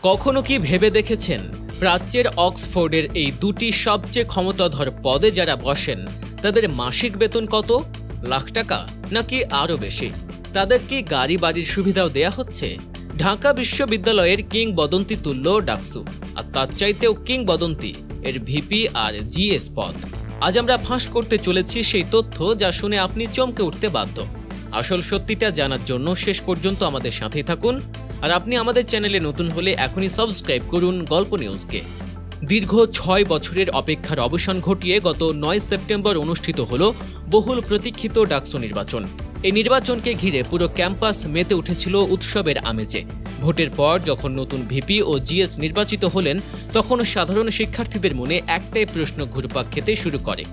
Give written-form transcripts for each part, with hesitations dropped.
কখনো কি ভেবে দেখেছেন প্রাচ্যের অক্সফোর্ডের এই দুটি সবচেয়ে ক্ষমতাধর পদে যারা বসেন তাদের মাসিক বেতন কত? লাখ টাকা নাকি আরও বেশি? তাদের কি গাড়ি বাড়ির সুবিধাও দেয়া হচ্ছে? ঢাকা বিশ্ববিদ্যালয়ের কিংবদন্তি তুল্য ডাকসু, আর তার চাইতেও কিংবদন্তি এর ভিপি আর জিএস পদ। আজ আমরা ফাঁস করতে চলেছি সেই তথ্য যা শুনে আপনি চমকে উঠতে বাধ্য। আসল সত্যিটা জানার জন্য শেষ পর্যন্ত আমাদের সাথেই থাকুন। আর আপনি আমাদের চ্যানেলে নতুন হলে এখনই সাবস্ক্রাইব করুন গল্প নিউজকে। দীর্ঘ 6 বছরের অপেক্ষার অবসান ঘটিয়ে গত 9 সেপ্টেম্বর অনুষ্ঠিত হল বহুল প্রতীক্ষিত ডাকসু নির্বাচন। এই নির্বাচনকে ঘিরে পুরো ক্যাম্পাস মেতে উঠেছিল উৎসবের আমেজে। ভোটের পর যখন নতুন ভিপি ও জিএস নির্বাচিত হলেন, তখন সাধারণ শিক্ষার্থীদের মনে একটাই প্রশ্ন ঘুরপাক খেতে শুরু করে,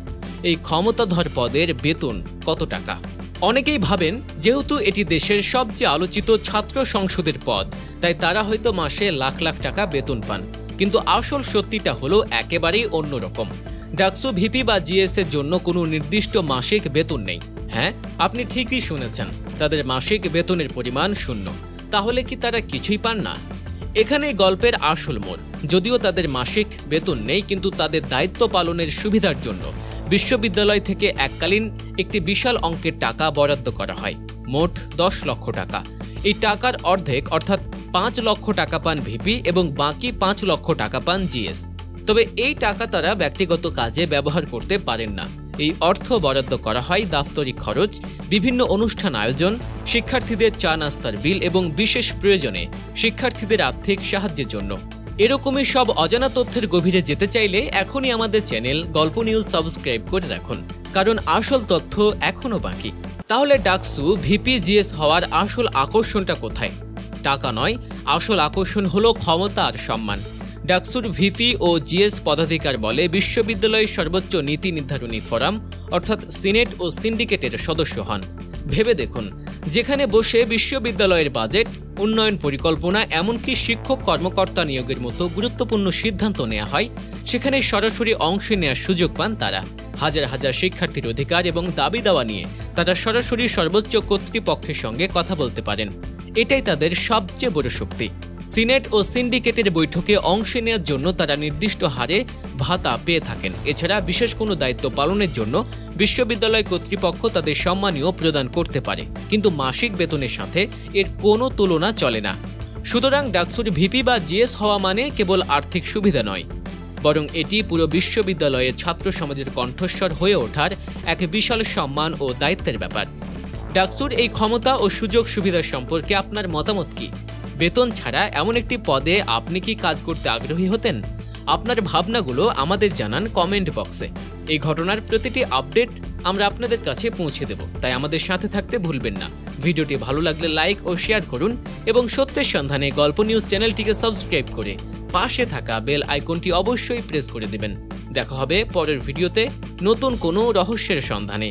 এই ক্ষমতাধর পদের বেতন কত টাকা? অনেকেই ভাবেন যেহেতু এটি দেশের সবচেয়ে আলোচিত ছাত্র সংসদের পদ, তাই তারা হয়তো মাসে লাখ লাখ টাকা বেতন পান। কিন্তু আসল সত্যিটা হলো একেবারেই অন্যরকম। ডাকসু ভিপি বা জিএস এর জন্য কোনো নির্দিষ্ট মাসিক বেতন নেই। হ্যাঁ, আপনি ঠিকই শুনেছেন, তাদের মাসিক বেতনের পরিমাণ 0। তাহলে কি তারা কিছুই পান না? এখানেই গল্পের আসল মোড়। যদিও তাদের মাসিক বেতন নেই, কিন্তু তাদের দায়িত্ব পালনের সুবিধার জন্য বিশ্ববিদ্যালয় থেকে এককালীন একটি বিশাল অঙ্কের টাকা বরাদ্দ করা হয়, মোট 10 লক্ষ টাকা। এই টাকার অর্ধেক অর্থাৎ 5 লক্ষ টাকা পান ভিপি এবং বাকি 5 লক্ষ টাকা পান জিএস। তবে এই টাকা তারা ব্যক্তিগত কাজে ব্যবহার করতে পারেন না। এই অর্থ বরাদ্দ করা হয় দাপ্তরিক খরচ, বিভিন্ন অনুষ্ঠান আয়োজন, শিক্ষার্থীদের চা নাস্তার বিল এবং বিশেষ প্রয়োজনে শিক্ষার্থীদের আর্থিক সাহায্যের জন্য। এরকমই সব অজানা তথ্যের গভীরে যেতে চাইলে এখনই আমাদের চ্যানেল গল্প নিউজ সাবস্ক্রাইব করে রাখুন, কারণ আসল তথ্য এখনো বাকি। তাহলে ডাকসু ভিপি জিএস হওয়ার আসল আকর্ষণটা কোথায়? টাকা নয়, আসল আকর্ষণ হলো ক্ষমতা আর সম্মান। ডাকসুর ভিপি ও জিএস পদাধিকার বলে বিশ্ববিদ্যালয়ের সর্বোচ্চ নীতি নির্ধারণী ফোরাম অর্থাৎ সিনেট ও সিন্ডিকেটের সদস্য হন। ভেবে দেখুন, যেখানে বসে বিশ্ববিদ্যালয়ের বাজেট, উন্নয়ন পরিকল্পনা, এমনকি শিক্ষক কর্মকর্তা নিয়োগের মতো গুরুত্বপূর্ণ সিদ্ধান্ত নেওয়া হয়, সেখানে সরাসরি অংশ নেওয়ার সুযোগ পান তারা। হাজার হাজার শিক্ষার্থীর অধিকার এবং দাবি দাওয়া নিয়ে তারা সরাসরি সর্বোচ্চ কর্তৃপক্ষের সঙ্গে কথা বলতে পারেন। এটাই তাদের সবচেয়ে বড় শক্তি। সিনেট ও সিন্ডিকেটের বৈঠকে অংশ নেওয়ার জন্য তারা নির্দিষ্ট হারে ভাতা পেয়ে থাকেন। এছাড়া বিশেষ কোনো দায়িত্ব পালনের জন্য বিশ্ববিদ্যালয় কর্তৃপক্ষ তাদের সম্মানীয় প্রদান করতে পারে, কিন্তু মাসিক বেতনের সাথে এর কোনো তুলনা চলে না। সুতরাং ডাকসুর ভিপি বা জিএস হওয়া মানে কেবল আর্থিক সুবিধা নয়, বরং এটি পুরো বিশ্ববিদ্যালয়ের ছাত্র সমাজের কণ্ঠস্বর হয়ে ওঠার এক বিশাল সম্মান ও দায়িত্বের ব্যাপার। ডাকসুর এই ক্ষমতা ও সুযোগ সুবিধা সম্পর্কে আপনার মতামত কি? বেতন ছাড়া এমন একটি পদে আপনি কি কাজ করতে আগ্রহী হতেন? আপনার ভাবনাগুলো আমাদের জানান কমেন্ট বক্সে। এই ঘটনার প্রতিটি আপডেট আমরা আপনাদের কাছে পৌঁছে দেব, তাই আমাদের সাথে থাকতে ভুলবেন না। ভিডিওটি ভালো লাগলে লাইক ও শেয়ার করুন এবং সত্যের সন্ধানে গল্প নিউজ চ্যানেলটিকে সাবস্ক্রাইব করে পাশে থাকা বেল আইকনটি অবশ্যই প্রেস করে দেবেন। দেখা হবে পরের ভিডিওতে নতুন কোনো রহস্যের সন্ধানে।